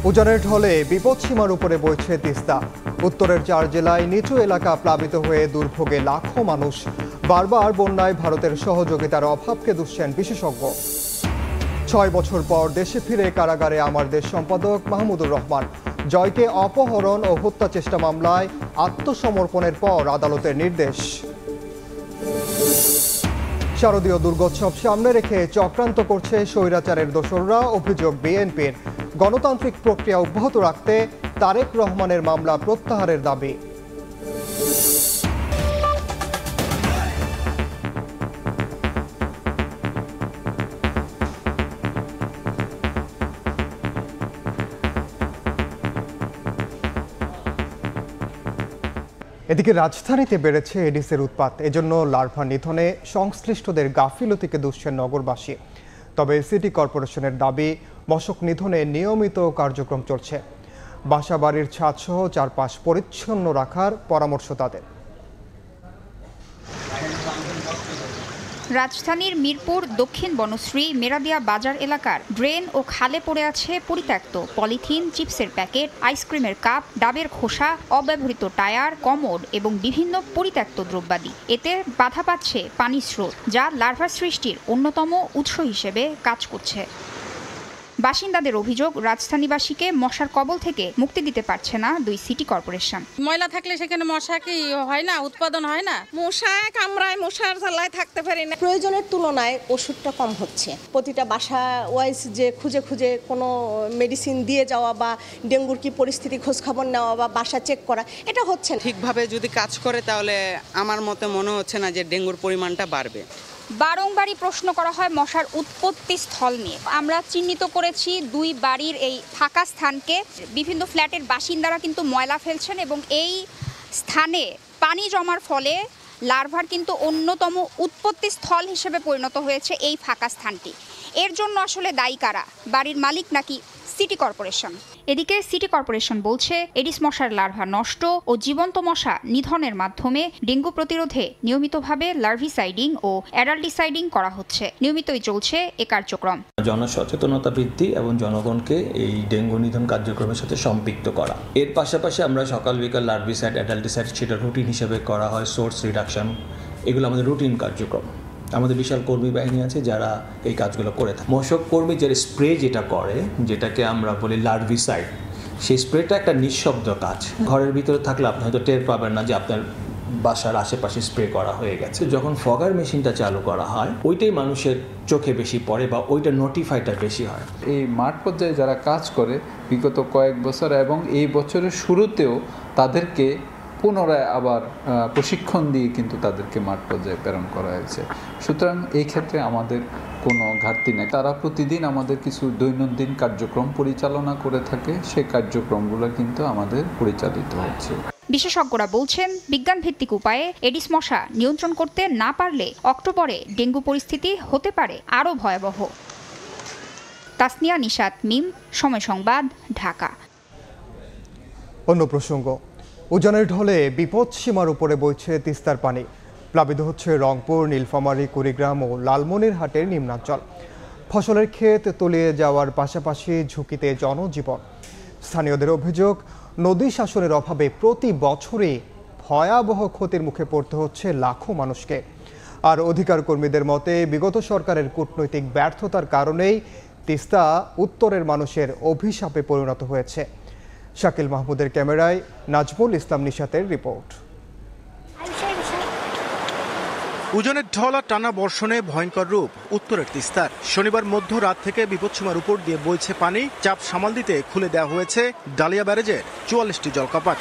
উজানের ঢলে বিপদসীমার উপরে বইছে তিস্তা। উত্তরের 4 জেলায় নিচু এলাকা প্লাবিত হয়ে দুর্ভোগে লাখো মানুষ। বারবার বন্যায় ভারতের সহযোগিতার অভাবকে দুষছেন বিশেষজ্ঞ। 6 বছর পর দেশে ফিরে কারাগারে আমার দেশ সম্পাদক মাহমুদুর রহমান। জয়কে অপহরণ ও হত্যা চেষ্টা মামলায় আত্মসমর্পণের পর আদালতের নির্দেশ। শারদীয় দুর্গোৎসব সামনে রেখে চক্রান্ত করছে স্বৈরাচারের দোসররা, অভিযোগ বিএনপির। গণতান্ত্রিক প্রক্রিয়া অব্যাহত রাখতে তারেক রহমানের মামলা প্রত্যাহারের দাবি। এদিকে রাজধানীতে বেড়েছে এডিসের উৎপাত। এজন্য লার্ভা নিধনে সংশ্লিষ্টদের গাফিলতিকে দুষছেন নগরবাসী। তবে সিটি কর্পোরেশনের দাবি, মশক নিধনে নিয়মিত কার্যক্রম চলছে। বাসাবাড়ির ছাদসহ চারপাশ পরিচ্ছন্ন রাখার পরামর্শ তাদের। রাজধানীর মিরপুর দক্ষিণ বনশ্রী মেরাদিয়া বাজার এলাকার ড্রেন ও খালে পড়ে আছে পরিত্যক্ত পলিথিন, চিপসের প্যাকেট, আইসক্রিমের কাপ, ডাবের খোসা, অব্যবহৃত টায়ার, কমোড এবং বিভিন্ন পরিত্যক্ত দ্রব্যাদি। এতে বাধা পাচ্ছে পানির স্রোত, যা লার্ভা সৃষ্টির অন্যতম উৎস হিসেবে কাজ করছে। বাসিন্দাদের অভিযোগ, রাজধানীবাসীকে মশার কবল থেকে মুক্তি দিতে পারছে না দুই সিটি কর্পোরেশন। ময়লা থাকলে সেখানে মশা কি হয় না, উৎপাদন হয় না। মশা কামড়ায়, মশার জ্বালায় থাকতে পারি না। প্রয়োজনের তুলনায় ওষুধটা কম হচ্ছে। প্রতিটা বাসা ওয়াইজ যে খুঁজে খুঁজে কোনো মেডিসিন দিয়ে যাওয়া বা ডেঙ্গুর কি পরিস্থিতি খোঁজ খবর নেওয়া বা বাসা চেক করা, এটা হচ্ছে না। ঠিকভাবে যদি কাজ করে তাহলে আমার মতে মনে হচ্ছে না যে ডেঙ্গুর পরিমাণটা বাড়বে। বারংবারই প্রশ্ন করা হয় মশার উৎপত্তি স্থল নিয়ে। আমরা চিহ্নিত করেছি দুই বাড়ির এই ফাঁকা স্থানকে। বিভিন্ন ফ্ল্যাটের বাসিন্দারা কিন্তু ময়লা ফেলছেন এবং এই স্থানে পানি জমার ফলে লার্ভার কিন্তু অন্যতম উৎপত্তি স্থল হিসেবে পরিণত হয়েছে এই ফাঁকা স্থানটি। এর জন্য আসলে দায়ী কারা? বাড়ির মালিক নাকি সিটি কর্পোরেশন? এদিকে সিটি কর্পোরেশন বলছে এডিস মশার লার্ভা নষ্ট ও জীবন্ত মশা নিধনের মাধ্যমে ডেঙ্গু প্রতিরোধে নিয়মিতভাবে লার্ভিসাইডিং ও অ্যাডাল্টিসাইডিং করা হচ্ছে। নিয়মিতই চলছে এ কার্যক্রম। জনসচেতনতা বৃদ্ধি এবং জনগণকে এই ডেঙ্গু নিধন কার্যক্রমের সাথে সম্পৃক্ত করা। এর পাশাপাশি আমরা সকাল বিকাল লার্ভিসাইড, অ্যাডাল্টিসাইড সেটা রুটিন হিসেবে করা হয়। সোর্স রিডাকশন, এগুলো আমাদের রুটিন কার্যক্রম। আমাদের বিশাল কর্মী বাহিনী আছে যারা এই কাজগুলো করে থাকে। মশক কর্মী যে স্প্রে যেটা করে, যেটাকে আমরা বলি লার্ভিসাইড, সেই স্প্রেটা একটা নিঃশব্দ কাজ। ঘরের ভিতরে থাকলে আপনি হয়তো টের পাবেন না যে আপনার বাসার আশেপাশে স্প্রে করা হয়ে গেছে। যখন ফগার মেশিনটা চালু করা হয়, ওইটাই মানুষের চোখে বেশি পড়ে বা ওইটা নোটিফাইটা বেশি হয়। এই মাঠ পর্যায়ে যারা কাজ করে বিগত কয়েক বছর এবং এই বছরের শুরুতেও তাদেরকে পুনরায় আবার প্রশিক্ষণ দিয়ে কিন্তু তাদেরকে মাঠ পর্যায়ে প্রেরণ করা হয়েছে। সুতরাং এই ক্ষেত্রে আমাদের কোনো ঘাটতি নেই। তারা প্রতিদিন আমাদের কিছু দৈনন্দিন কার্যক্রম পরিচালনা করে থাকে, সেই কার্যক্রমগুলো কিন্তু আমাদের পরিচালিত হচ্ছে। বিশেষজ্ঞরা বলছেন বিজ্ঞানভিত্তিক উপায়ে এডিস মশা নিয়ন্ত্রণ করতে না পারলে অক্টোবরে ডেঙ্গু পরিস্থিতি হতে পারে আরও ভয়াবহ। তাসনিয়া নিশাত, মিম, সময় সংবাদ, ঢাকা। অন্য প্রসঙ্গ, উজানের ঢলে বিপদসীমার উপরে বইছে তিস্তার পানি। প্লাবিত হচ্ছে রংপুর, নীলফামারী, কুড়িগ্রাম ও লালমনিরহাটের নিম্নাঞ্চল। ফসলের ক্ষেত তলিয়ে যাওয়ার পাশাপাশি ঝুঁকিতে জনজীবন। স্থানীয়দের অভিযোগ, নদী শাসনের অভাবে প্রতি বছরই ভয়াবহ ক্ষতির মুখে পড়তে হচ্ছে লাখো মানুষকে। আর অধিকার কর্মীদের মতে বিগত সরকারের কূটনৈতিক ব্যর্থতার কারণেই তিস্তা উত্তরের মানুষের অভিশাপে পরিণত হয়েছে। শাকিল মাহমুদের ক্যামেরায় নাজমুল ইসলাম নিশাতের রিপোর্ট। উজানের ঢল আর টানা বর্ষণে ভয়ঙ্কর রূপ উত্তরের তিস্তার। শনিবার মধ্যরাত থেকে বিপদসীমার উপর দিয়ে বইছে পানি। চাপ সামাল দিতে খুলে দেওয়া হয়েছে ডালিয়া ব্যারেজের 44টি জলকাপাট।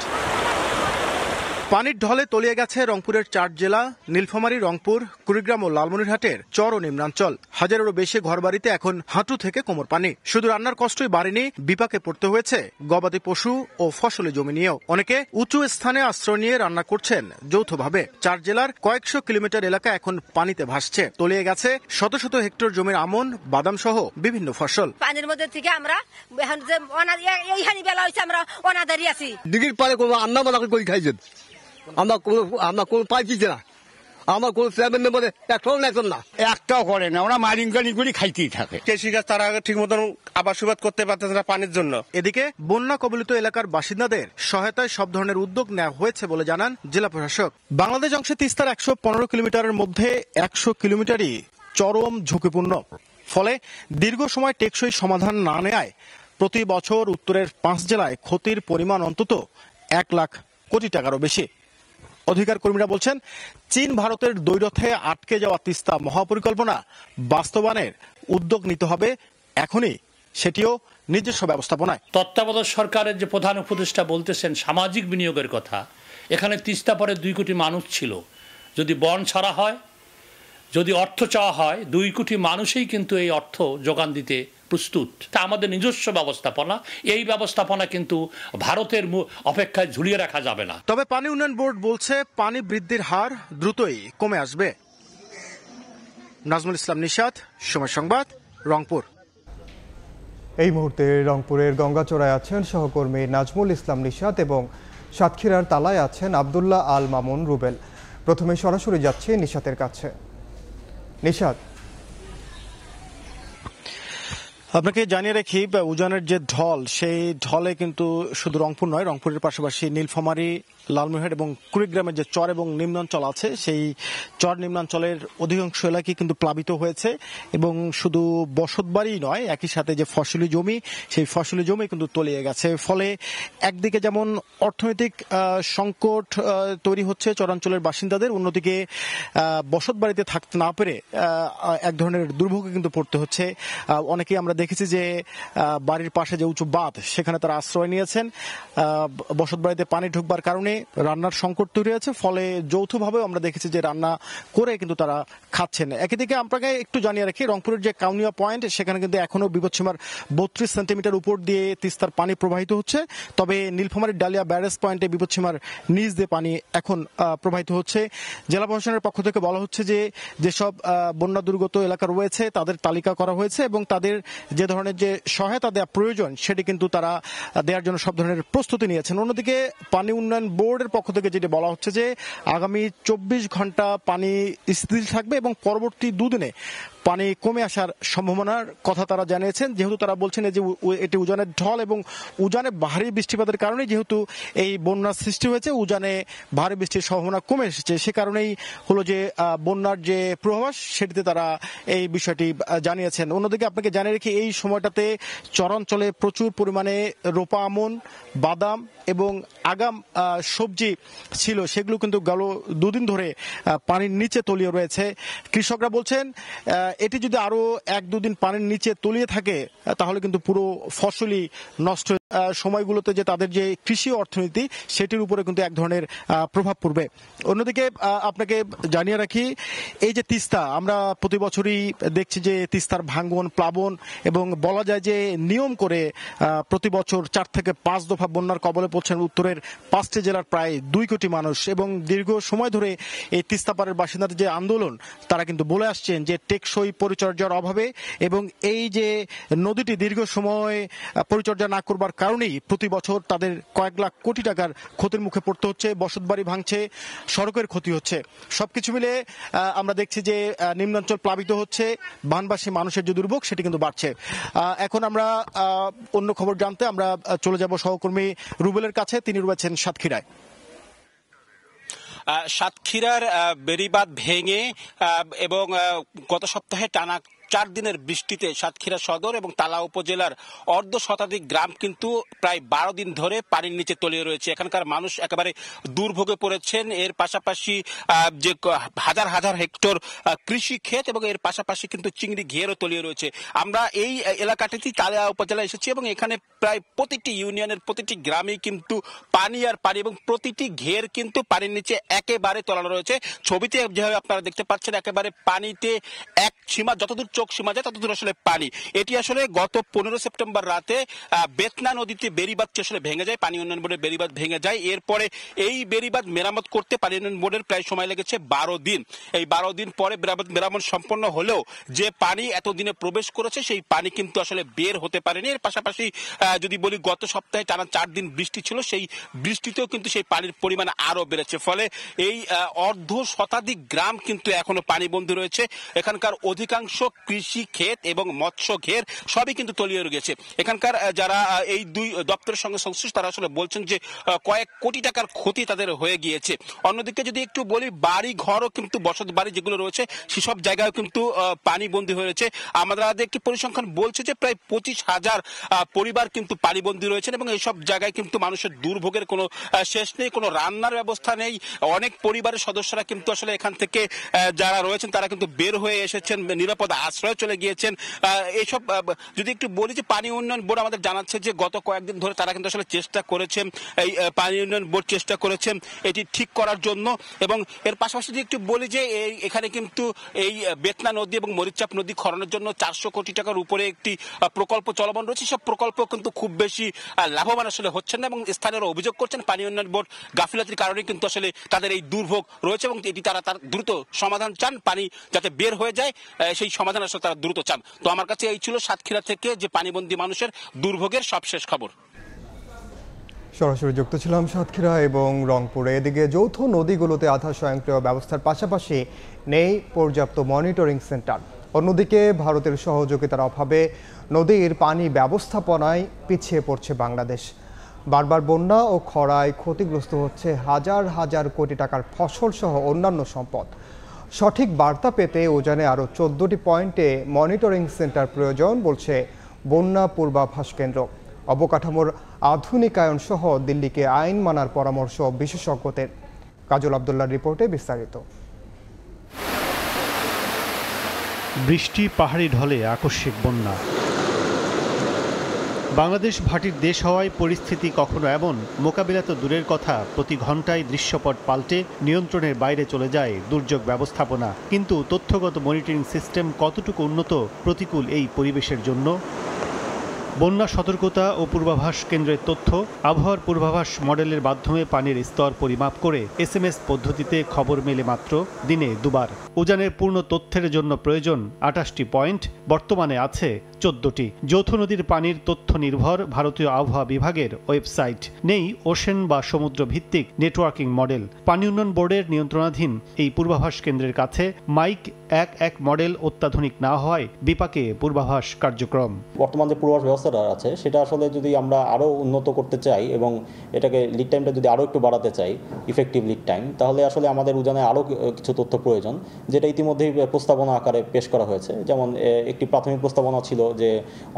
পানির ঢলে তলিয়ে গেছে রংপুরের 4 জেলা, নীলফামারী, রংপুর, কুড়িগ্রাম ও লালমনিরহাটের চর ও নিম্নাঞ্চল। হাজারেরও বেশি ঘরবাড়িতে এখন হাঁটু থেকে কোমর পানি। শুধু রান্নার কষ্টই বাড়েনি, বিপাকে পড়তে হয়েছে গবাদি পশু ও ফসলি জমি নিয়েও। অনেকে উঁচু স্থানে আশ্রয় নিয়ে রান্না করছেন যৌথভাবে। 4 জেলার কয়েকশো কিলোমিটার এলাকা এখন পানিতে ভাসছে। তলিয়ে গেছে শত শত হেক্টর জমির আমন, বাদাম সহ বিভিন্ন ফসল। পানির মধ্যে থেকে আমরা এখন যে এইখানি বেলা হয়েছে আমরা অনাদারি আছি। দিঘির পারে কোনো রান্না বান্না করে খাইছেন, আমরা কোনো পাইছি না। আমার কোন চেয়ারম্যান মেম্বারে একটাও একজন না, একটাও করে না, ওরা মারিঙ্গানি করে খাইতেই থাকে। কৃষিকাজ তারা ঠিক মতন আবাদ সুবাদ করতে পারতেছে না পানির জন্য। এদিকে বন্যা কবলিত এলাকার বাসিন্দাদের সহায়তায় সব ধরনের উদ্যোগ নেওয়া হয়েছে বলে জানান জেলা প্রশাসক। বাংলাদেশ অংশে তিস্তার 115 কিলোমিটারের মধ্যে 100 কিলোমিটারই চরম ঝুঁকিপূর্ণ। ফলে দীর্ঘ সময় টেকসই সমাধান না নেয় প্রতি বছর উত্তরের 5 জেলায় ক্ষতির পরিমাণ অন্তত 1 লাখ কোটি টাকারও বেশি। অধিকার কর্মীরা বলছেন, চীন ভারতের দ্বৈরথে আটকে যাওয়া তিস্তা মহাপরিকল্পনা বাস্তবায়নের উদ্যোগ নিতে হবে এখনই, সেটিও নিজস্ব ব্যবস্থাপনায়। তত্ত্বাবধায়ক সরকারের যে প্রধান উপদেষ্টা বলতেছেন সামাজিক বিনিয়োগের কথা, এখানে তিস্তা পরে 2 কোটি মানুষ ছিল। যদি বন ছাড়া হয়, যদি অর্থ চাওয়া হয়, 2 কোটি মানুষই কিন্তু এই অর্থ যোগান দিতে প্রস্তুত। তা আমাদের নিজস্ব ব্যবস্থাপনা, এই ব্যবস্থাপনা কিন্তু ভারতের অপেক্ষায় ঝুলিয়ে রাখা যাবে না। তবে পানি উন্নয়ন বোর্ড বলছে পানি বৃদ্ধির হার দ্রুতই কমে আসবে। নাজমুল ইসলাম নিশাত, সময় সংবাদ, রংপুর। এই মুহূর্তে রংপুরের গঙ্গাচড়ায় আছেন সহকর্মী নাজমুল ইসলাম নিশাত এবং সাতক্ষীরার তালায় আছেন আব্দুল্লাহ আল মামুন রুবেল। প্রথমে সরাসরি যাচ্ছি নিশাতের কাছে। নিশাত, আপনাকে জানিয়ে রাখি, উজানের যে ঢল, সেই ঢলে কিন্তু শুধু রংপুর নয়, রংপুরের পাশাপাশি নীলফামারী, লালমনিরহাট এবং কুড়িগ্রামের যে চর এবং নিম্নাঞ্চল আছে, সেই চর নিম্নাঞ্চলের অধিকাংশ এলাকায় কিন্তু প্লাবিত হয়েছে। এবং শুধু বসতবাড়ি নয়, একই সাথে যে ফসলি জমি, সেই ফসলি জমি কিন্তু তলিয়ে গেছে। ফলে একদিকে যেমন অর্থনৈতিক সংকট তৈরি হচ্ছে চরাঞ্চলের বাসিন্দাদের, অন্যদিকে বসতবাড়িতে থাকতে না পেরে এক ধরনের দুর্ভোগে কিন্তু পড়তে হচ্ছে। অনেকেই আমরা দেখেছি যে বাড়ির পাশে যে উঁচু বাঁধ, সেখানে তারা আশ্রয় নিয়েছেন। বসতবাড়িতে পানি ঢুকবার কারণে রান্নার সংকট তৈরি হয়েছে। ফলে যৌথভাবে আমরা দেখেছি যে রান্না করে কিন্তু তারা খাচ্ছেন। একদিকে আপনাকে একটু জানিয়ে রাখি, রংপুরের যে কাউনিয়া পয়েন্ট, সেখানে কিন্তু এখনো বিপদসীমার 32 সেন্টিমিটার উপর দিয়ে তিস্তার পানি প্রবাহিত হচ্ছে। তবে নীলফামারীর ডালিয়া ব্যারেজ পয়েন্টে বিপদসীমার নিচ দিয়ে পানি এখন প্রবাহিত হচ্ছে। জেলা প্রশাসনের পক্ষ থেকে বলা হচ্ছে যে যেসব বন্যা দুর্গত এলাকা রয়েছে তাদের তালিকা করা হয়েছে এবং তাদের যে ধরনের যে সহায়তা দেওয়া প্রয়োজন সেটি কিন্তু তারা দেওয়ার জন্য সব ধরনের প্রস্তুতি নিয়েছেন। অন্যদিকে পানি উন্নয়ন বোর্ডের পক্ষ থেকে যেটি বলা হচ্ছে যে আগামী 24 ঘন্টা পানি স্থির থাকবে এবং পরবর্তী 2 দিনে পানি কমে আসার সম্ভাবনার কথা তারা জানিয়েছেন। যেহেতু তারা বলছেন যে এটি উজানের ঢল এবং উজানে ভারী বৃষ্টিপাতের কারণে যেহেতু এই বন্যার সৃষ্টি হয়েছে, উজানে ভারী বৃষ্টির সম্ভাবনা কমে এসেছে, সে কারণেই হলো যে বন্যার যে পূর্বাভাস সেটিতে তারা এই বিষয়টি জানিয়েছেন। অন্যদিকে আপনাকে জানিয়ে রেখে এই সময়টাতে চরাঞ্চলে প্রচুর পরিমাণে রোপা আমন, বাদাম এবং আগাম সবজি ছিল, সেগুলো কিন্তু গেল 2 দিন ধরে পানির নিচে তলিয়ে রয়েছে। কৃষকরা বলছেন এটি যদি আরো 1-2 দিন পানির নিচে তলিয়ে থাকে তাহলে কিন্তু পুরো ফসলই নষ্ট। সময়গুলোতে যে তাদের যে কৃষি অর্থনীতি, সেটির উপরে কিন্তু এক ধরনের প্রভাব পড়বে। অন্যদিকে আপনাকে জানিয়ে রাখি, এই যে তিস্তা, আমরা প্রতি বছরই দেখছি যে তিস্তার ভাঙ্গন, প্লাবন এবং বলা যায় যে নিয়ম করে প্রতি বছর 4 থেকে 5 দফা বন্যার কবলে পড়ছেন উত্তরের 5টি জেলার প্রায় 2 কোটি মানুষ। এবং দীর্ঘ সময় ধরে এই তিস্তাপাড়ের বাসিন্দাদের যে আন্দোলন, তারা কিন্তু বলে আসছেন যে টেকসই পরিচর্যার অভাবে এবং এই যে নদীটি দীর্ঘ সময় পরিচর্যা না করবার কারণেই প্রতি বছর তাদের কয়েক লাখ কোটি টাকার ক্ষতির মুখে পড়তে হচ্ছে। বসতবাড়ি ভাঙছে, সড়কের ক্ষতি হচ্ছে। সবকিছু মিলে আমরা দেখছি যে নিম্নাঞ্চল প্লাবিত হচ্ছে, বানবাসী মানুষের যে দুর্ভোগ সেটি কিন্তু বাড়ছে। এখন আমরা অন্য খবর জানতে আমরা চলে যাব সহকর্মী রুবেলের কাছে, তিনি রয়েছেন সাতক্ষীরায়। সাতক্ষীরার বেড়িবাঁধ ভেঙে এবং গত সপ্তাহে টানা 4 দিনের বৃষ্টিতে সাতক্ষীরা সদর এবং তালা উপজেলার অর্ধ শতাধিক গ্রাম কিন্তু প্রায় 12 দিন ধরে পানির নিচে তলিয়ে রয়েছে। এখানকার মানুষ একেবারে দুর্ভোগে পড়েছেন। এর পাশাপাশি যে হাজার হাজার হেক্টর কৃষি ক্ষেত এবং এর পাশাপাশি কিন্তু চিংড়ি ঘেরও তলিয়ে রয়েছে। আমরা এই এলাকাটিতে তালা উপজেলায় এসেছি এবং এখানে প্রায় প্রতিটি ইউনিয়নের প্রতিটি গ্রামেই কিন্তু পানি আর পানি এবং প্রতিটি ঘের কিন্তু পানির নিচে একেবারে তলানো রয়েছে। ছবিতে যেভাবে আপনারা দেখতে পাচ্ছেন, একেবারে পানিতে 1 সীমা, যতদূর চোখ সীমা যায় ততদূর আসলে পানি। এটি আসলে গত 15 সেপ্টেম্বর রাতে বেতনা নদীতে বেড়িবাঁধটি আসলে ভেঙে যায়, পানি উন্নয়ন বোর্ডের বেড়িবাঁধ ভেঙে যায়। এরপরে এই বেড়িবাঁধ মেরামত করতে পানি উন্নয়ন বোর্ডের প্রায় সময় লেগেছে 12 দিন। এই 12 দিন পরে মেরামত সম্পন্ন হলেও যে পানি এতদিনে প্রবেশ করেছে সেই পানি কিন্তু আসলে বের হতে পারেনি। এর পাশাপাশি যদি বলি গত সপ্তাহে টানা 4 দিন বৃষ্টি ছিল, সেই বৃষ্টিতেও কিন্তু সেই পানির পরিমাণ আরো বেড়েছে। ফলে এই অর্ধ শতাধিক গ্রাম কিন্তু এখনো পানিবন্দী রয়েছে। এখানকার অধিকাংশ কৃষি ক্ষেত এবং মৎস্য ঘের সবই কিন্তু তলিয়ে গেছে। এখানকার যারা এই দুই দপ্তরের সঙ্গে সংশ্লিষ্ট তারা আসলে বলছেন যে কয়েক কোটি টাকার ক্ষতি তাদের হয়ে গিয়েছে। অন্যদিকে যদি একটু বলি, বাড়ি ঘরও কিন্তু বসত বাড়ি যেগুলো রয়েছে সেসব জায়গায় কিন্তু পানিবন্দী হয়েছে। আমাদের একটি পরিসংখ্যান বলছে যে প্রায় 25,000 পরিবার কিন্তু পানিবন্দী রয়েছেন এবং এইসব জায়গায় কিন্তু মানুষের দুর্ভোগের কোনো শেষ নেই, কোনো রান্নার ব্যবস্থা নেই। অনেক পরিবারের সদস্যরা কিন্তু আসলে এখান থেকে যারা রয়েছেন তারা কিন্তু বের হয়ে এসেছেন, নিরাপদ আশ্রয়ে চলে গিয়েছেন। এইসব যদি একটু বলি যে পানি উন্নয়ন বোর্ড আমাদের জানাচ্ছে যে গত কয়েকদিন ধরে তারা কিন্তু আসলে চেষ্টা করেছেন, এই পানি উন্নয়ন বোর্ড চেষ্টা করেছেন এটি ঠিক করার জন্য। এবং এর পাশাপাশি যদি একটু বলি যে এখানে কিন্তু এই বেতনা নদী এবং মরিচচাপ নদী খননের জন্য 400 কোটি টাকার উপরে একটি প্রকল্প চলমান রয়েছে। সব প্রকল্প কিন্তু খুব বেশি লাভবান আসলে হচ্ছেন না এবং স্থানীয়রা অভিযোগ করছেন পানি উন্নয়ন বোর্ড গাফিলতির কারণে কিন্তু আসলে তাদের এই দুর্ভোগ রয়েছে এবং এটি তার দ্রুত সমাধান চান, পানি যাতে বের হয়ে যায় সেই সমাধান আসলে তারা দ্রুত চান। তো আমার কাছে এই ছিল সাতক্ষীরা থেকে যে পানিবন্দী মানুষের দুর্ভোগের সবশেষ খবর। সরাসরি যুক্ত ছিলাম সাতক্ষীরা এবং রংপুরে। এদিকে যৌথ নদীগুলোতে আধা স্বয়ংক্রিয় ব্যবস্থার পাশাপাশি নেই পর্যাপ্ত মনিটরিং সেন্টার। অন্যদিকে ভারতের সহযোগিতার অভাবে নদীর পানি ব্যবস্থাপনায় পিছিয়ে পড়ছে বাংলাদেশ। বারবার বন্যা ও খরায় ক্ষতিগ্রস্ত হচ্ছে হাজার হাজার কোটি টাকার ফসল সহ অন্যান্য সম্পদ। সঠিক বার্তা পেতে উজানে আরও 14টি পয়েন্টে মনিটরিং সেন্টার প্রয়োজন বলছে বন্যা পূর্বাভাস কেন্দ্র। অবকাঠামোর আধুনিকায়ন সহ দিল্লিকে আইন মানার পরামর্শ বিশেষজ্ঞদের। কাজল আব্দুল্লাহর রিপোর্টে বিস্তারিত। বৃষ্টি, পাহাড়ি ঢলে আকস্মিক বন্যা। বাংলাদেশ ভাটির দেশ হওয়ায় পরিস্থিতি কখনো এমন, মোকাবিলা তো দূরের কথা, প্রতি ঘন্টায় দৃশ্যপট পাল্টে নিয়ন্ত্রণের বাইরে চলে যায় দুর্যোগ ব্যবস্থাপনা। কিন্তু তথ্যগত মনিটরিং সিস্টেম কতটুকু উন্নত প্রতিকূল এই পরিবেশের জন্য? বন্যা সতর্কতা ও পূর্বাভাস কেন্দ্রের তথ্য, আবহাওয়ার পূর্বাভাস মডেলের মাধ্যমে পানির স্তর পরিমাপ করে SMS পদ্ধতিতে খবর মেলে মাত্র দিনে 2 বার। উজানের পূর্ণ তথ্যের জন্য প্রয়োজন 28টি পয়েন্ট, বর্তমানে আছে 14টি। যৌথ নদীর পানির তথ্য নির্ভর ভারতীয় আবহাওয়া বিভাগের ওয়েবসাইট, নেই ওশেন বা সমুদ্র ভিত্তিক নেটওয়ার্কিং মডেল। পানি উন্নয়ন বোর্ডের নিয়ন্ত্রণাধীন এই পূর্বাভাস কেন্দ্রের কাছে মাইক 1 মডেল অত্যাধুনিক না হওয়ায় বিপাকে পূর্বাভাস কার্যক্রম। বর্তমান যে পূর্বাভাস ব্যবস্থাটা আছে সেটা আসলে যদি আমরা আরও উন্নত করতে চাই এবং এটাকে লিড টাইমটা যদি আরও একটু বাড়াতে চাই, ইফেক্টিভ লিড টাইম, তাহলে আসলে আমাদের উজানে আরও কিছু তথ্য প্রয়োজন, যেটা ইতিমধ্যেই প্রস্তাবনা আকারে পেশ করা হয়েছে। যেমন একটি প্রাথমিক প্রস্তাবনা ছিল যে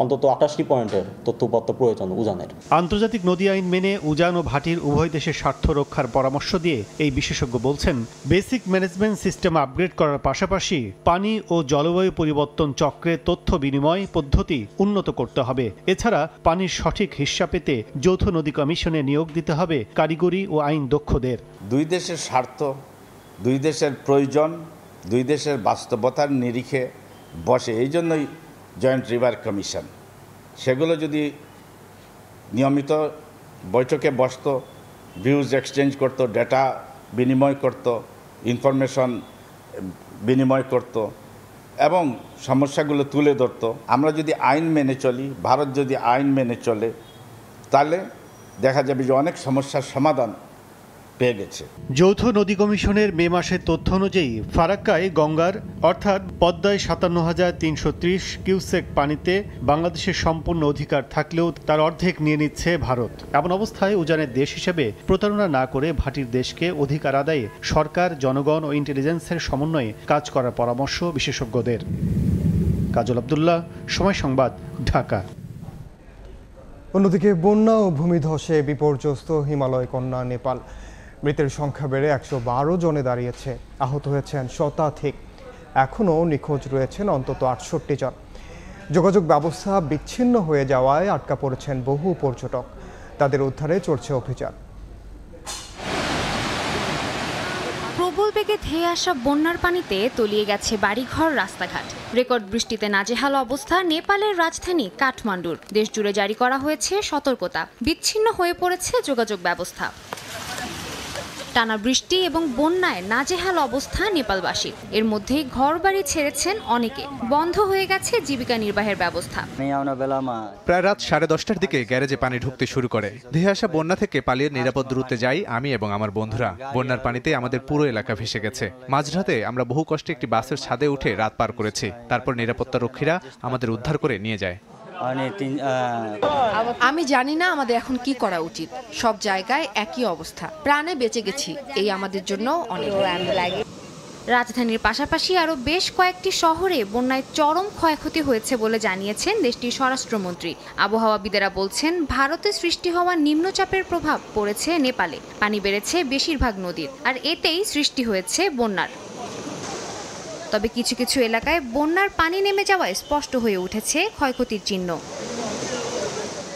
অন্তত 28টি পয়েন্টের তথ্যপত্র প্রয়োজন উজানের। আন্তর্জাতিক নদী আইন মেনে উজান ও ভাটির উভয় দেশের স্বার্থ রক্ষার পরামর্শ দিয়ে এই বিশেষজ্ঞ বলছেন, বেসিক ম্যানেজমেন্ট সিস্টেম আপগ্রেড করার পাশাপাশি পানি ও জলবায়ু পরিবর্তন চক্রে তথ্য বিনিময় পদ্ধতি উন্নত করতে হবে। এছাড়া পানির সঠিক হিসাব পেতে যৌথ নদী কমিশনে নিয়োগ দিতে হবে কারিগরি ও আইন দক্ষদের। দুই দেশের স্বার্থ, দুই দেশের প্রয়োজন, দুই দেশের বাস্তবতার নিরিখে বসে, এই জন্যই জয়েন্ট রিভার কমিশন। সেগুলো যদি নিয়মিত বৈঠকে বসতো, ভিউজ এক্সচেঞ্জ করতো, ডেটা বিনিময় করতো, ইনফরমেশন বিনিময় করতো এবং সমস্যাগুলো তুলে ধরতো। আমরা যদি আইন মেনে চলি, ভারত যদি আইন মেনে চলে, তাহলে দেখা যাবে যে অনেক সমস্যার সমাধান পেয়ে গেছে। যৌথ নদী কমিশনের মে মাসের তথ্য অনুযায়ী ফারাক্কায় গঙ্গার অর্থাৎ পদ্মায় 57,330 কিউসেক পানিতে বাংলাদেশের সম্পূর্ণ অধিকার থাকলেও তার অর্ধেক নিয়ে নিচ্ছে ভারত। এমন অবস্থায় উজানের দেশ হিসেবে প্রতারণা না করে ভাটির দেশকে অধিকার আদায়ে সরকার, জনগণ ও ইন্টেলিজেন্সের সমন্বয়ে কাজ করার পরামর্শ বিশেষজ্ঞদের। কাজল আব্দুল্লাহ, সময় সংবাদ, ঢাকা। অন্যদিকে বন্যা ও ভূমিধসে বিপর্যস্ত হিমালয় কন্যা নেপাল। মৃতের সংখ্যা বেড়ে 112 জনে দাঁড়িয়েছে, আহত হয়েছেন শতাধিক। এখনও নিখোঁজ রয়েছেন অন্তত 68 জন। যোগাযোগ ব্যবস্থা বিচ্ছিন্ন হয়ে যাওয়ায় আটকা পড়েছেন বহু পর্যটক। তাদের উদ্ধারে চলছে অভিযান। প্রবল বেগে ধেয়ে আসা বন্যার পানিতে তলিয়ে গেছে বাড়িঘর, রাস্তাঘাট। রেকর্ড বৃষ্টিতে নাজেহাল অবস্থা নেপালের রাজধানী কাঠমান্ডুর। দেশ জুড়ে জারি করা হয়েছে সতর্কতা। বিচ্ছিন্ন হয়ে পড়েছে যোগাযোগ ব্যবস্থা। টানা বৃষ্টি এবং বন্যায় নাজেহাল অবস্থা নেপালবাসীর। এর মধ্যেই ঘরবাড়ি ছেড়েছেন অনেকে। বন্ধ হয়ে গেছে জীবিকা নির্বাহের ব্যবস্থা। প্রায় রাত 10:30টার দিকে গ্যারেজে পানি ঢুকতে শুরু করে। ধেয়ে আসা বন্যা থেকে পালিয়ে নিরাপদ দূরত্বে যাই আমি এবং আমার বন্ধুরা। বন্যার পানিতে আমাদের পুরো এলাকা ভেসে গেছে। মাঝরাতে আমরা বহু কষ্টে একটি বাসের ছাদে উঠে রাত পার করেছি। তারপর নিরাপত্তা রক্ষীরা আমাদের উদ্ধার করে নিয়ে যায়। আমি জানি না আমাদের এখন কি করা উচিত। সব জায়গায় একই অবস্থা। প্রাণে বেঁচে গেছি, এই আমাদের জন্য অনেক। রাজধানীর পাশাপাশি আরও বেশ কয়েকটি শহরে বন্যায় চরম ক্ষয়ক্ষতি হয়েছে বলে জানিয়েছেন দেশটির স্বরাষ্ট্রমন্ত্রী। আবহাওয়াবিদেরা বলছেন, ভারতে সৃষ্টি হওয়া নিম্নচাপের প্রভাব পড়েছে নেপালে। পানি বেড়েছে বেশিরভাগ নদীর, আর এতেই সৃষ্টি হয়েছে বন্যার। তবে কিছু কিছু এলাকায় বন্যার পানি নেমে যাওয়ায় স্পষ্ট হয়ে উঠেছে ক্ষয়ক্ষতির চিহ্ন।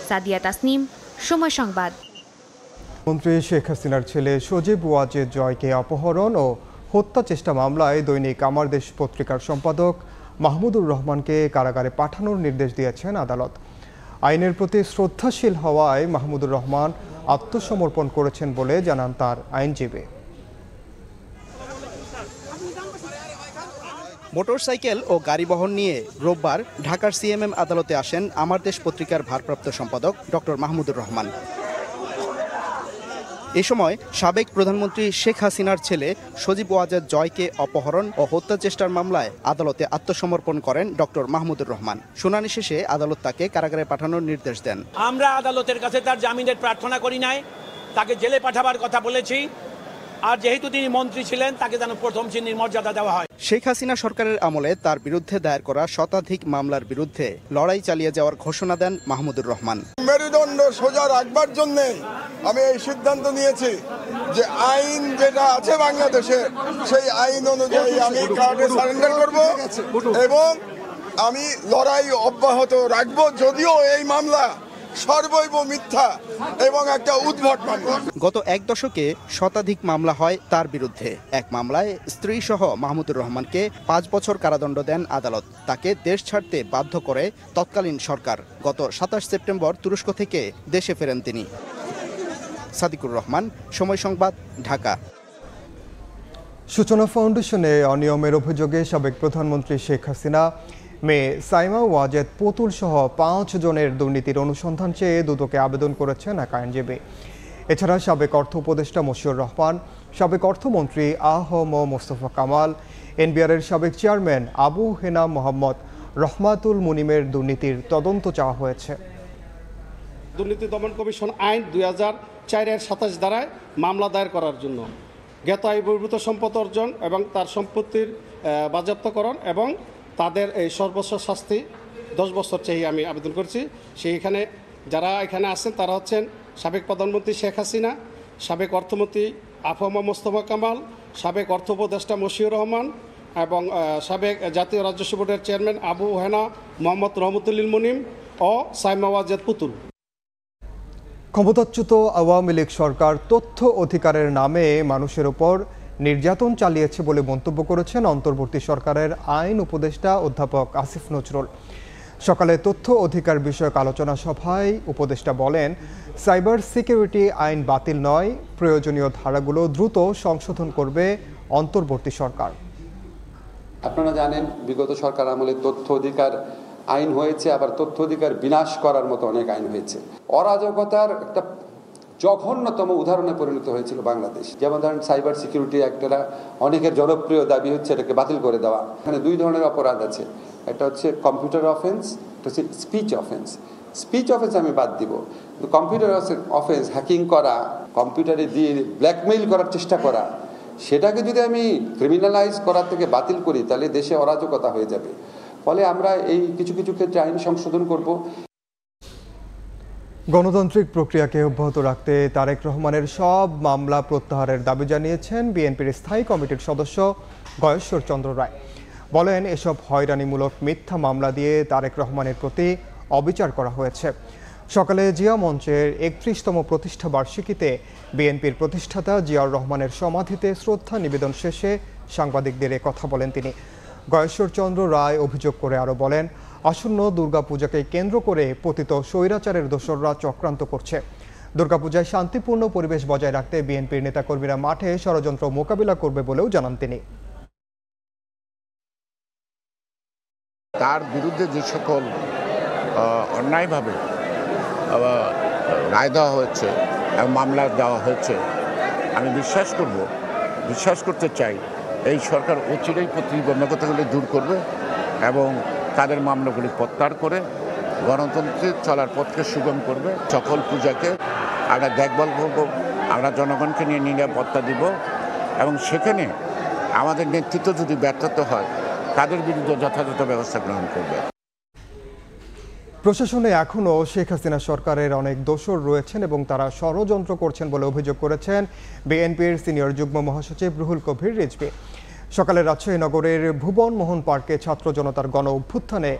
সাদিয়া তাসনিম, সময় সংবাদ। মন্ত্রী শেখ হাসিনার ছেলে সজীব ওয়াজেদ জয়কে অপহরণ ও হত্যা চেষ্টা মামলায় দৈনিক আমার দেশ পত্রিকার সম্পাদক মাহমুদুর রহমানকে কারাগারে পাঠানোর নির্দেশ দিয়েছেন আদালত। আইনের প্রতি শ্রদ্ধাশীল হওয়ায় মাহমুদুর রহমান আত্মসমর্পণ করেছেন বলে জানান তার আইনজীবী। মোটরসাইকেল ও গাড়ি বহন নিয়ে রোববার ঢাকার সিএমএম আদালতে আসেন আমার দেশ পত্রিকার ভারপ্রাপ্ত সম্পাদক ডক্টর মাহমুদুর রহমান। এ সময় সাবেক প্রধানমন্ত্রী শেখ হাসিনার ছেলে সজীব ওয়াজেদ জয়কে অপহরণ ও হত্যা চেষ্টার মামলায় আদালতে আত্মসমর্পণ করেন ডক্টর মাহমুদুর রহমান। শুনানি শেষে আদালত তাকে কারাগারে পাঠানোর নির্দেশ দেন। আমরা আদালতের কাছে তার জামিনের প্রার্থনা করি নাই, তাকে জেলে পাঠাবার কথা বলেছি। আর যেহেতু তিনি মন্ত্রী ছিলেন, তাকে যেন প্রথম শ্রেণীর মর্যাদা দেওয়া হয়। শেখ হাসিনা সরকারের আমলে তার বিরুদ্ধে দায়ের করা শতাধিক মামলার বিরুদ্ধে লড়াই চালিয়ে যাওয়ার ঘোষণা দেন মাহমুদুর রহমান। মেরুদণ্ড সোজা রাখবার জন্য আমি এই সিদ্ধান্ত নিয়েছি যে আইন যেটা আছে বাংলাদেশে, সেই আইন অনুযায়ী আমি কার্ডে সারেন্ডার করব এবং আমি লড়াই অব্যাহত রাখব। যদিও এই মামলা সর্বৈব মিথ্যা এবং একটা উদ্ভট মামলা। গত এক দশকে শতাধিক মামলা হয় তার বিরুদ্ধে। এক মামলায় স্ত্রী সহ মাহমুদুর রহমানকে 5 বছর কারাদণ্ড দেন আদালত। তাকে দেশ ছাড়তে বাধ্য করে তৎকালীন সরকার। গত 27 সেপ্টেম্বর তুরস্ক থেকে দেশে ফেরেন তিনি। সাদিকুর রহমান, সময় সংবাদ, ঢাকা। সূচনা ফাউন্ডেশনে অনিয়মের অভিযোগে সাবেক প্রধানমন্ত্রী শেখ হাসিনা, মেয়ে সাইমা ওয়াজেদ পুতুল সহ 5 জনের দুর্নীতির অনুসন্ধান চেয়ে দুদকে আবেদন করেছেন এক আইনজীবী। এছাড়া সাবেক অর্থ উপদেষ্টা মশিউর রহমান, সাবেক অর্থমন্ত্রী আ.হ.ম মোস্তফা কামাল, এনবিআরের সাবেক চেয়ারম্যান আবু হেনা মোহাম্মদ রহমাতুল মুনিমের দুর্নীতির তদন্ত চাওয়া হয়েছে। দুর্নীতি দমন কমিশন আইন 2004-এর 27 ধারায় মামলা দায়ের করার জন্য জ্ঞাত আয় বহির্ভূত সম্পদ অর্জন এবং তার সম্পত্তির বাজেয়াপ্তকরণ এবং তাদের এই সর্বোচ্চ শাস্তি 10 বছর চেয়ে আমি আবেদন করছি। সেইখানে যারা এখানে আছেন তারা হচ্ছেন সাবেক প্রধানমন্ত্রী শেখ হাসিনা, সাবেক অর্থমন্ত্রী আ.হ.ম মোস্তফা কামাল, সাবেক অর্থ উপদেষ্টা মশিউর রহমান এবং সাবেক জাতীয় রাজস্ব বোর্ডের চেয়ারম্যান আবু হেনা মোহাম্মদ রহমতুল্লিল মুনিম ও সাইমা ওয়াজেদ পুতুল। ক্ষমতাচ্যুত আওয়ামী লীগ সরকার তথ্য অধিকারের নামে মানুষের উপর নির্যাতন চালিয়েছে বলে মন্তব্য করেছেন অন্তর্বর্তী সরকারের আইন উপদেষ্টা অধ্যাপক আসিফ নজরুল। সকালে তথ্য অধিকার বিষয়ক আলোচনা সভায় উপদেষ্টা বলেন, সাইবার সিকিউরিটি আইন বাতিল নয়, প্রয়োজনীয় ধারাগুলো দ্রুত সংশোধন করবে অন্তর্বর্তী সরকার। আপনারা জানেন, বিগত সরকার আমলে তথ্য অধিকার আইন হয়েছে, আবার তথ্য অধিকার বিনাশ করার মতো অনেক আইন হয়েছে। অরাজকতার একটা জঘন্যতম উদাহরণে পরিণত হয়েছিল বাংলাদেশ। যেমন ধরেন সাইবার সিকিউরিটি অ্যাক্টটা অনেকের জনপ্রিয় দাবি হচ্ছে এটাকে বাতিল করে দেওয়া। এখানে 2 ধরনের অপরাধ আছে, একটা হচ্ছে কম্পিউটার অফেন্স, একটা হচ্ছে স্পিচ অফেন্স। স্পিচ অফেন্স আমি বাদ দিব, কিন্তু কম্পিউটার অফেন্স, হ্যাকিং করা, কম্পিউটারে দিয়ে ব্ল্যাকমেইল করার চেষ্টা করা, সেটাকে যদি আমি ক্রিমিনালাইজ করার থেকে বাতিল করি তাহলে দেশে অরাজকতা হয়ে যাবে। ফলে আমরা এই কিছু কিছু ক্ষেত্রে আইন সংশোধন করব। গণতান্ত্রিক প্রক্রিয়াকে অব্যাহত রাখতে তারেক রহমানের সব মামলা প্রত্যাহারের দাবি জানিয়েছেন বিএনপির স্থায়ী কমিটির সদস্য গয়েশ্বর চন্দ্র রায়। বলেন, এসব হয়রানিমূলক মিথ্যা মামলা দিয়ে তারেক রহমানের প্রতি অবিচার করা হয়েছে। সকালে জিয়া মঞ্চের ৩১তম প্রতিষ্ঠা বার্ষিকীতে বিএনপির প্রতিষ্ঠাতা জিয়াউর রহমানের সমাধিতে শ্রদ্ধা নিবেদন শেষে সাংবাদিকদের কথা বলেন তিনি। গয়েশ্বরচন্দ্র রায় অভিযোগ করে আরও বলেন, আসন্ন দুর্গাপূজাকে কেন্দ্র করে পতিত স্বৈরাচারের দোসররা চক্রান্ত করছে। দুর্গাপূজায় শান্তিপূর্ণ পরিবেশ বজায় রাখতে বিএনপির নেতাকর্মীরা মাঠে ষড়যন্ত্র মোকাবিলা করবে বলেও জানান তিনি। তার বিরুদ্ধে যে সকল অন্যায়ভাবে রায় দেওয়া হয়েছে এবং মামলা দেওয়া হয়েছে, আমি বিশ্বাস করতে চাই এই সরকার অচিরেই প্রতিবন্ধকতাগুলি দূর করবে এবং তাদের মামলাগুলি প্রত্যাহার করে গণতন্ত্রের চলার পথকে সুগম করবে। সকল পূজাকে আমরা দেখভাল করব, আমরা জনগণকে নিয়ে নিরাপত্তা দিব এবং সেখানে আমাদের নেতৃত্ব যদি ব্যর্থতা হয় তাদের বিরুদ্ধে যথাযথ ব্যবস্থা গ্রহণ করবে। প্রশাসনে এখনও শেখ হাসিনা সরকারের অনেক দোসর রয়েছেন এবং তারা ষড়যন্ত্র করছেন বলে অভিযোগ করেছেন বিএনপির সিনিয়র যুগ্ম মহাসচিব রুহুল কবির রিজভী। সকালে রাজশাহী নগরের ভুবন মোহন পার্কে ছাত্র জনতার গণ অভ্যুত্থানে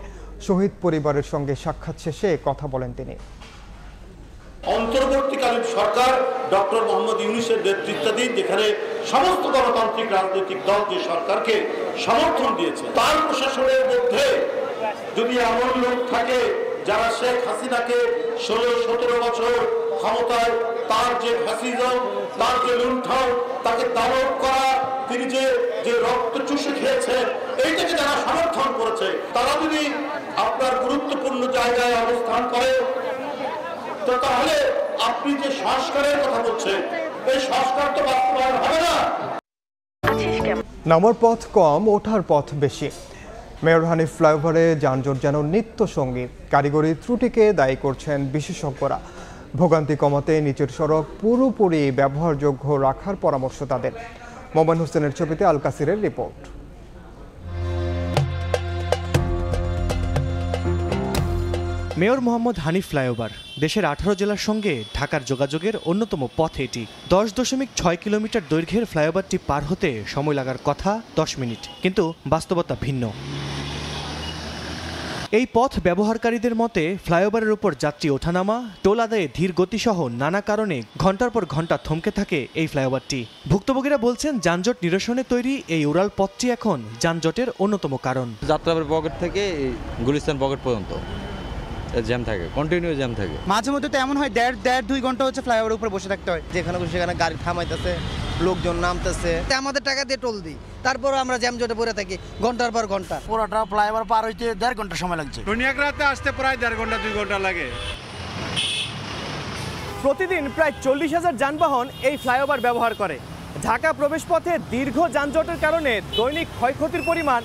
শহীদ পরিবারের সঙ্গে সাক্ষাৎ শেষে কথা বলেন তিনি। অন্তর্বর্তীকালীন সরকার ডক্টর মোহাম্মদ ইউনূসের নেতৃত্বাধীন যেখানে সমস্ত গণতান্ত্রিক রাজনৈতিক দল যে সরকারকে সমর্থন দিয়েছে, তার প্রশাসনের মধ্যে যদি এমন লোক থাকে যারা শেখ হাসিনাকে ১৬-১৭ বছর ক্ষমতায় তার যে ফ্যাসিজম, তার যে লুণ্ঠন, তাকে দানব করা, তিনি যে রক্ত চুষে খেয়েছেন, এইটাকে যারা সমর্থন করেছে, তারা যদি আপনার গুরুত্বপূর্ণ জায়গায় অবস্থান করে, তো তাহলে আপনি যে সংস্কারের কথা বলছেন, এই সংস্কার তো বাস্তবায়ন হবে না। নামার পথ কম, ওঠার পথ বেশি। মেয়র হানিফ ফ্লাইওভারে যানজট যেন নিত্য সঙ্গী। কারিগরি ত্রুটিকে দায়ী করছেন বিশেষজ্ঞরা। ভোগান্তি কমাতে নিচের সড়ক পুরোপুরি ব্যবহারযোগ্য রাখার পরামর্শ তাদের। মোমেন হোসেনের ছবিতে আল কাসিরের report. Mayor Mohammad Hanif flyover দেশের 18 জেলার সঙ্গে ঢাকার যোগাযোগের অন্যতম পথ এটি। 10.6 কিলোমিটার দৈর্ঘ্যের ফ্লাইওভারটি পার হতে সময় লাগার কথা 10 মিনিট, কিন্তু বাস্তবতা ভিন্ন। এই পথ ব্যবহারকারীদের মতে ফ্লাইওভারের উপর যাত্রী ওঠানামা, টোল আদায়ে ধীর গতিসহ নানা কারণে ঘন্টার পর ঘন্টা থমকে থাকে এই ফ্লাইওভারটি। ভুক্তভোগীরা বলছেন যানজট নিরসনে তৈরি এই উড়াল পথটি এখন যানজটের অন্যতম কারণ। যাত্রাবাড়ি পকেট থেকে গুলিস্তান পকেট পর্যন্ত জ্যাম থাকে, কন্টিনিউ জ্যাম থাকে। মাঝে মধ্যে তো এমন হয় 1.5-2 ঘন্টা হচ্ছে ফ্লাইওভারের উপরে বসে থাকতে হয়, যেখানে সেখানে গাড়ি থামাইতেছে, লোকজন নামতেছে, আমাদের টাকা দিয়ে টোল দিই, তারপরে আমরা জ্যাম জটে পড়ে থাকি ঘন্টার পর ঘন্টা। পুরোটা ফ্লাইওভার পার হইতে 1.5 ঘন্টা সময় লাগছে। রাতে আসতে প্রায় 1.5 ঘন্টা 2 ঘন্টা লাগে। প্রতিদিন প্রায় 40,000 যানবাহন এই ফ্লাইওভার ব্যবহার করে। ঢাকা প্রবেশপথে দীর্ঘ যানজটের কারণে দৈনিক ক্ষয়ক্ষতির পরিমাণ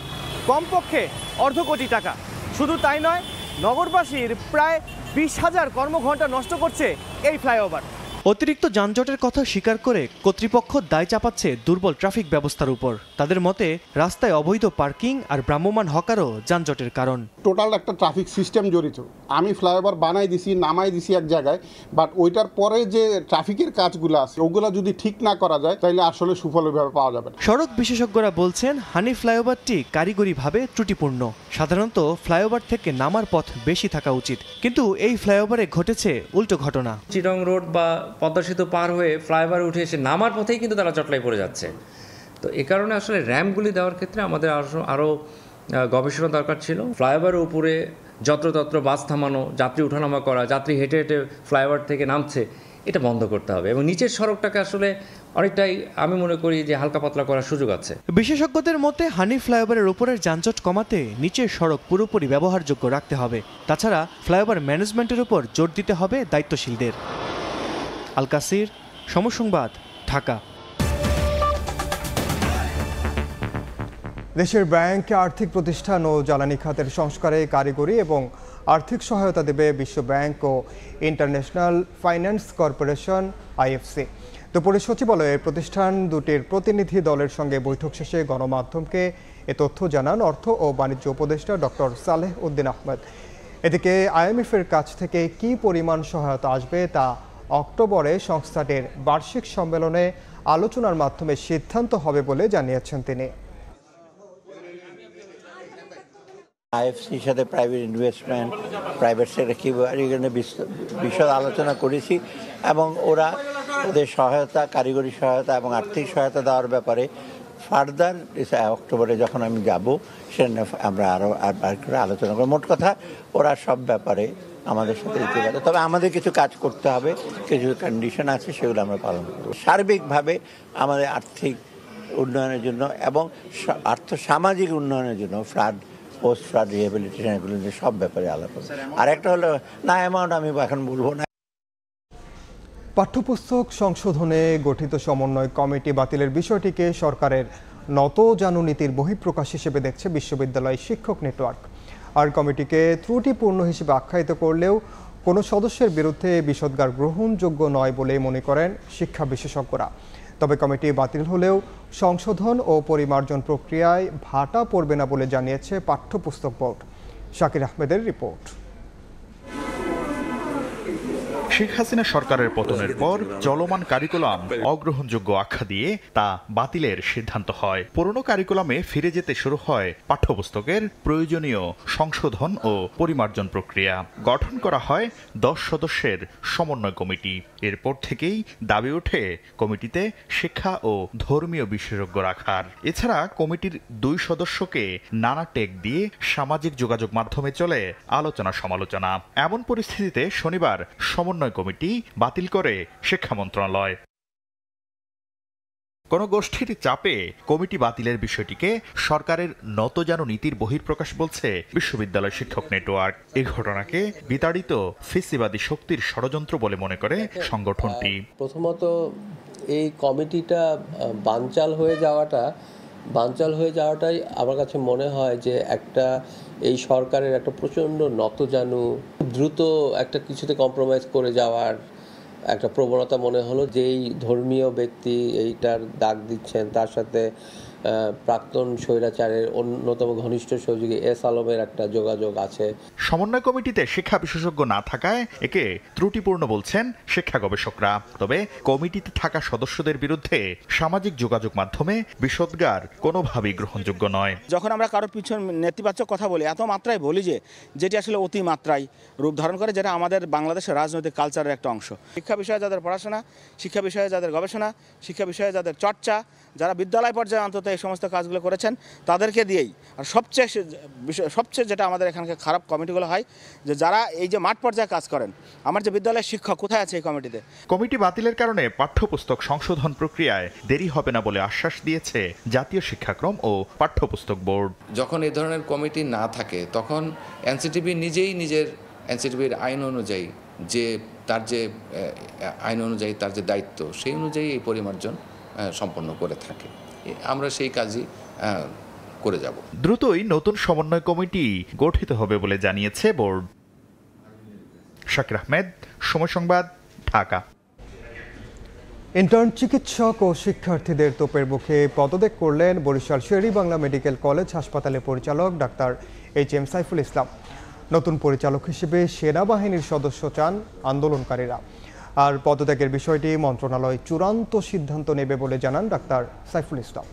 কমপক্ষে অর্ধ কোটি টাকা। শুধু তাই নয়, নগরবাসীর প্রায় 20,000 কর্মঘণ্টা নষ্ট করছে এই ফ্লাইওভার। অতিরিক্ত যানজটের কথা স্বীকার করে কর্তৃপক্ষ দায় চাপাচ্ছে দুর্বল ট্রাফিক ব্যবস্থার উপর। তাদের মতে রাস্তায় অবৈধ পার্কিং আর ভ্রাম্যমাণ হকারও যানজটের কারণ। টোটাল একটা ট্রাফিক সিস্টেম জড়িত। আমি ফ্লাইওভার বানাই দিছি, নামাই দিছি এক জায়গায়, বাট ওইটার পরে যে ট্রাফিকের কাজগুলো আছে ওগুলো যদি ঠিক না করা যায় তাহলে আসলে সুফলভাবে পাওয়া যাবে না। সড়ক বিশেষজ্ঞরা বলছেন হানিফ ফ্লাইওভারটি কারিগরিভাবে ত্রুটিপূর্ণ। সাধারণত ফ্লাইওভার থেকে নামার পথ বেশি থাকা উচিত, কিন্তু এই ফ্লাইওভারে ঘটেছে উল্টো ঘটনা। চিটং রোড বা পদ্মা সেতু পার হয়ে ফ্লাইওভার উঠে এসে নামার পথেই কিন্তু তারা চটলাই পড়ে যাচ্ছে। তো এ কারণে আসলে র্যাম্পগুলি দেওয়ার ক্ষেত্রে আমাদের আরও গবেষণা দরকার ছিল। ফ্লাইওভারের উপরে যত্রতত্র বাস থামানো, যাত্রী ওঠানামা করা, যাত্রী হেঁটে হেঁটে ফ্লাইওভার থেকে নামছে, এটা বন্ধ করতে হবে এবং নিচের সড়কটাকে আসলে অনেকটাই আমি মনে করি যে হালকা পাতলা করার সুযোগ আছে। বিশেষজ্ঞদের মতে হানিফ ফ্লাইওভারের উপরের যানজট কমাতে নিচের সড়ক পুরোপুরি ব্যবহারযোগ্য রাখতে হবে। তাছাড়া ফ্লাইওভার ম্যানেজমেন্টের উপর জোর দিতে হবে দায়িত্বশীলদের। আল কাসির, সময় সংবাদ, ঢাকা। দেশের ব্যাংক, আর্থিক প্রতিষ্ঠান ও জ্বালানি খাতের সংস্কারে কারিগরি এবং আর্থিক সহায়তা দেবে বিশ্ব ব্যাংক ও ইন্টারন্যাশনাল ফাইন্যান্স কর্পোরেশন IFC। দুপুরে সচিবালয়ের প্রতিষ্ঠান দুটির প্রতিনিধি দলের সঙ্গে বৈঠক শেষে গণমাধ্যমকে এ তথ্য জানান অর্থ ও বাণিজ্য উপদেষ্টা ডক্টর সালেহ উদ্দিন আহমেদ। এদিকে IMF-এর কাছ থেকে কী পরিমাণ সহায়তা আসবে তা অক্টোবরে সংস্থাটির বার্ষিক সম্মেলনে আলোচনার মাধ্যমে সিদ্ধান্ত হবে বলে জানিয়েছেন তিনি। আইএফসির সাথে প্রাইভেট ইনভেস্টমেন্ট, প্রাইভেট সেক্টর কীভাবে এখানে বিশদ আলোচনা করেছি এবং ওদের সহায়তা, কারিগরি সহায়তা এবং আর্থিক সহায়তা দেওয়ার ব্যাপারে ফার্দার অক্টোবরে যখন আমি যাব সেখানে আমরা আরও করে আলোচনা করব। মোট কথা ওরা সব ব্যাপারে আমাদের সাথে দিতে পারে, তবে আমাদের কিছু কাজ করতে হবে, কিছু কন্ডিশন আছে, সেগুলো আমরা পালন করব। সার্বিকভাবে আমাদের আর্থিক উন্নয়নের জন্য এবং সামাজিক উন্নয়নের জন্য পোস্ট ফ্লাড রিহ্যাবিলিটেশন এগুলো সব ব্যাপারে আলাপ হবে। আর একটা হলো না অ্যামাউন্ট আমি এখন বলবো না। পাঠ্যপুস্তক সংশোধনে গঠিত সমন্বয় কমিটি বাতিলের বিষয়টিকে সরকারের নতজানু নীতির বহিঃপ্রকাশ হিসেবে দেখছে বিশ্ববিদ্যালয় শিক্ষক নেটওয়ার্ক। আর কমিটিকে ত্রুটিপূর্ণ হিসেবে আখ্যায়িত করলেও কোনো সদস্যের বিরুদ্ধে বিষোদ্গার গ্রহণযোগ্য নয় বলে মনে করেন শিক্ষা বিশেষজ্ঞরা। তবে কমিটি বাতিল হলেও সংশোধন ও পরিমার্জন প্রক্রিয়ায় ভাটা পড়বে না বলে জানিয়েছে পাঠ্যপুস্তক বোর্ড। শাকির আহমেদের রিপোর্ট। শেখ হাসিনা সরকারের পতনের পর চলমান কারিকুলাম অগ্রহণযোগ্য আখ্যা দিয়ে তা বাতিলের সিদ্ধান্ত হয়। পুরনো কারিকুলামে ফিরে যেতে শুরু হয় পাঠ্যপুস্তকের প্রয়োজনীয় সংশোধন ও পরিমার্জন প্রক্রিয়া। গঠন করা হয় 10 সদস্যের সমন্বয় কমিটি। এরপর থেকেই দাবি ওঠে কমিটিতে শিক্ষা ও ধর্মীয় বিশেষজ্ঞ রাখার। এছাড়া কমিটির 2 সদস্যকে নানা টেক দিয়ে সামাজিক যোগাযোগ মাধ্যমে চলে আলোচনা সমালোচনা। এমন পরিস্থিতিতে শনিবার সমন্বয় কমিটি বাতিল করে শিক্ষা মন্ত্রণালয়। কোন গোষ্ঠীর চাপে কমিটি বাতিলের বিষয়টিকে সরকারের নতজানু নীতির বহিঃপ্রকাশ বলছে বিশ্ববিদ্যালয় শিক্ষক নেটওয়ার্ক। এই ঘটনাকে বিতাড়িত ফেসিবাদী শক্তির ষড়যন্ত্র বলে মনে করে সংগঠনটি। প্রথমত এই কমিটিটা বানচাল হয়ে যাওয়াটাই আমার কাছে মনে হয় যে এই সরকারের একটা প্রচণ্ড নতজানু, দ্রুত একটা কিছুতে কম্প্রোমাইজ করে যাওয়ার একটা প্রবণতা মনে হলো। যেই ধর্মীয় ব্যক্তি এইটার দাগ দিচ্ছেন তার সাথে প্রাক্তন স্বৈরাচারের অন্যতম ঘনিষ্ঠ সহযোগী এস আলমের একটা যোগাযোগ আছে। সমন্বয় কমিটিতে শিক্ষা বিশেষজ্ঞ না থাকায় একে ত্রুটিপূর্ণ বলছেন শিক্ষা গবেষকরা। তবে কমিটিতে থাকা সদস্যদের বিরুদ্ধে সামাজিক যোগাযোগ মাধ্যমে বিষোদ্গার কোনোভাবেই গ্রহণযোগ্য নয়। যখন আমরা কারোর পিছনে নেতিবাচক কথা বলি, এত মাত্রায় বলি যেটি আসলে অতি মাত্রায় রূপ ধারণ করে, যেটা আমাদের বাংলাদেশের রাজনৈতিক কালচারের একটা অংশ। শিক্ষা বিষয়ে যাদের পড়াশোনা, শিক্ষা বিষয়ে যাদের গবেষণা, শিক্ষা বিষয়ে যাদের চর্চা, যারা বিদ্যালয় পর্যায়ে অন্তত এই সমস্ত কাজগুলো করেছেন তাদেরকে দিয়েই। আর সবচেয়ে যেটা আমাদের এখানকার খারাপ কমিটিগুলো হয় যে যারা এই যে মাঠ পর্যায়ে কাজ করেন, আমার যে বিদ্যালয়ের শিক্ষক কোথায় আছে এই কমিটিতে। কমিটি বাতিলের কারণে পাঠ্যপুস্তক সংশোধন প্রক্রিয়ায় দেরি হবে না বলে আশ্বাস দিয়েছে জাতীয় শিক্ষাক্রম ও পাঠ্যপুস্তক বোর্ড। যখন এই ধরনের কমিটি না থাকে তখন এনসিটিবি নিজেই নিজের এনসিটিবির আইন অনুযায়ী তার যে দায়িত্ব সেই অনুযায়ী এই পরিমার্জন সম্পন্ন করে থাকে। আমরা সেই কাজই করে যাব। দ্রুতই নতুন সমন্বয় কমিটি গঠিত হবে বলে জানিয়েছে বোর্ড। শাকির আহমেদ, সময় সংবাদ, ঢাকা। ইন্টার্ন চিকিৎসক ও শিক্ষার্থীদের তোপের মুখে পদত্যাগ করলেন বরিশাল শের-ই-বাংলা মেডিকেল কলেজ হাসপাতালের পরিচালক ডাক্তার এইচ.এম. সাইফুল ইসলাম। নতুন পরিচালক হিসেবে সেনাবাহিনীর সদস্য চান আন্দোলনকারীরা। আর পদত্যাগের বিষয়টি মন্ত্রণালয় চূড়ান্ত সিদ্ধান্ত নেবে বলে জানান ডাক্তার সাইফুল ইসলাম।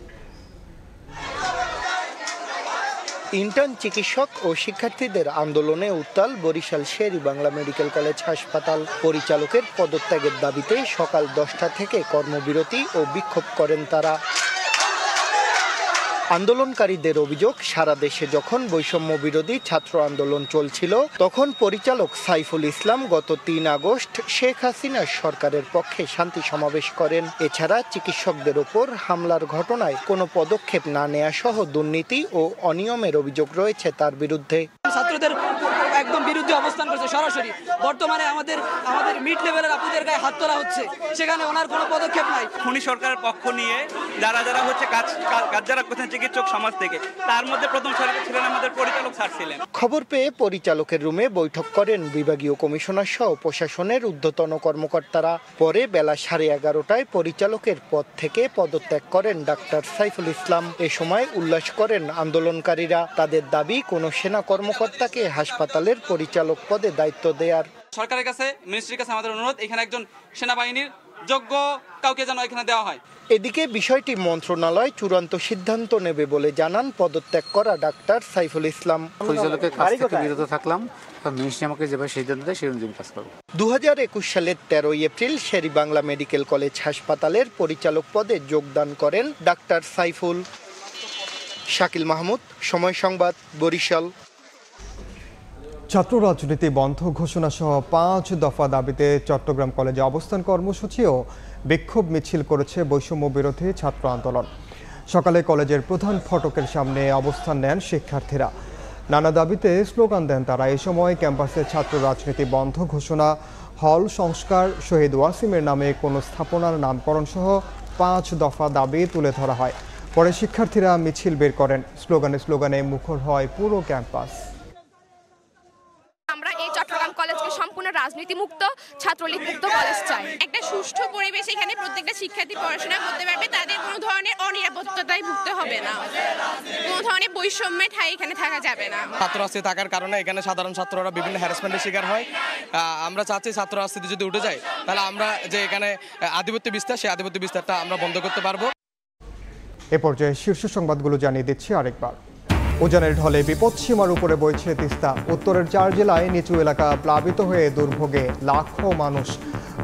ইন্টার্ন চিকিৎসক ও শিক্ষার্থীদের আন্দোলনে উত্তাল বরিশাল শের-ই-বাংলা মেডিকেল কলেজ হাসপাতাল। পরিচালকের পদত্যাগের দাবিতে সকাল 10টা থেকে কর্মবিরতি ও বিক্ষোভ করেন তারা। আন্দোলনকারীদের অভিযোগ, সারা দেশে যখন বৈষম্য বিরোধী ছাত্র আন্দোলন চলছিল তখন পরিচালক সাইফুল ইসলাম গত 3 আগস্ট শেখ হাসিনার সরকারের পক্ষে শান্তি সমাবেশ করেন। এছাড়া চিকিৎসকদের ওপর হামলার ঘটনায় কোনো পদক্ষেপ না নেওয়া সহ দুর্নীতি ও অনিয়মের অভিযোগ রয়েছে তার বিরুদ্ধে। ছাত্রদের একদম বিরুদ্ধে অবস্থান করছে সরাসরি। বর্তমানে আমাদের মিড লেভেলের আপুদের গায়ে হাত তোলা হচ্ছে, সেখানে ওনার কোনো পদক্ষেপ নাই। খুনি সরকারের পক্ষ নিয়ে যারা হচ্ছে কাজ যারা করছেন চিকিৎসক সমাজ থেকে, তার মধ্যে প্রথম সারিতে ছিলেন আমাদের পরিচালক স্যার ছিলেন। খবর পেয়ে পরিচালকের রুমে বৈঠক করেন বিভাগীয় কমিশনার সহ প্রশাসনের ঊর্ধ্বতন কর্মকর্তারা। পরে বেলা 11:30টায় পরিচালকের পদ থেকে পদত্যাগ করেন ডাক্তার সাইফুল ইসলাম। এ সময় উল্লাস করেন আন্দোলনকারীরা। তাদের দাবি, কোনো সেনা কর্মকর্তাকে হাসপাতালের পরিচালক পদে দায়িত্ব দেয়ার। সরকারের কাছে, মিনিস্ট্রির কাছে আমাদের অনুরোধ, এখানে একজন সেনাবাহিনীর যোগ্য কাউকে যেন এখানে দেওয়া হয়। এদিকে বিষয়টি মন্ত্রণালয় চূড়ান্ত সিদ্ধান্ত নেবে বলে জানান পদত্যাগ করা ডাক্তার সাইফুল ইসলাম। পরিচালকের কাছ থেকে বিরত থাকলাম, মিনিস্ট্রি আমাকে যেভাবে সিদ্ধান্ত দেয় সেই অনুযায়ী কাজ করব। 2021 সালের 13 April Sherry Bangla medical college হাসপাতালের পরিচালক পদে যোগদান করেন ডাক্তার সাইফুল। শাকিল মাহমুদ, সময় সংবাদ, বরিশাল। ছাত্র রাজনীতি বন্ধ ঘোষণা সহ 5 দফা দাবিতে চট্টগ্রাম কলেজে অবস্থান কর্মসূচি ও বিক্ষোভ মিছিল করেছে বৈষম্য বিরোধী ছাত্র আন্দোলন। সকালে কলেজের প্রধান ফটকের সামনে অবস্থান নেন শিক্ষার্থীরা। নানা দাবিতে স্লোগান দেন তারা। এই সময় ক্যাম্পাসে ছাত্র রাজনীতি বন্ধ ঘোষণা, হল সংস্কার, শহীদ ওয়াসিমের নামে কোনো স্থাপনার নামকরণ সহ 5 দফা দাবি তুলে ধরা হয়। পরে শিক্ষার্থীরা মিছিল বের করেন। স্লোগানে মুখর হয় পুরো ক্যাম্পাস। আমরা এই চট্টগ্রাম কলেজকে সম্পূর্ণ রাজনীতি মুক্ত, ছাত্রলীগ মুক্ত কলেজ চাই। একটা সুষ্ঠু পরিবেশ এখানে প্রত্যেকটা শিক্ষার্থী পড়াশোনা করতে পারবে, তাদের কোনো ধরনের অনিরাপত্তায় ভুগতে হবে না, কোনো ধরনের বৈষম্যের ঠাঁই এখানে থাকা যাবে না। ছাত্র রাজনীতি থাকার কারণে এখানে সাধারণ ছাত্ররা বিভিন্ন হ্যারাসমেন্টের শিকার হয়। আমরা চাচ্ছি ছাত্র রাজনীতি যদি উঠে যায় তাহলে আমরা যে এখানে আধিপত্য বিস্তার, সেই আধিপত্য বিস্তারটা আমরা বন্ধ করতে পারবো। এ পর্যায়ে শীর্ষ সংবাদগুলো জানিয়ে দিচ্ছি আরেকবার। উজানের ঢলে বিপদসীমার উপরে বইছে তিস্তা। উত্তরের 4 জেলায় নিচু এলাকা প্লাবিত হয়ে দুর্ভোগে লাখো মানুষ।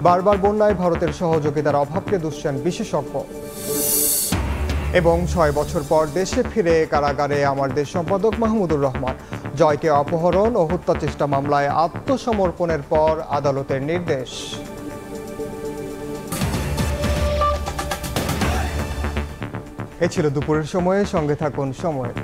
বারবার বন্যায় ভারতের সহযোগিতার অভাবকে দুষছেন বিশেষজ্ঞ। এবং 6 বছর পর দেশে ফিরে কারাগারে আমার দেশ সম্পাদক মাহমুদুর রহমান। জয়কে অপহরণ ও হত্যা চেষ্টা মামলায় আত্মসমর্পণের পর আদালতের নির্দেশ। এ ছিল দুপুরের সময়ে, সঙ্গে থাকুন সময়ের।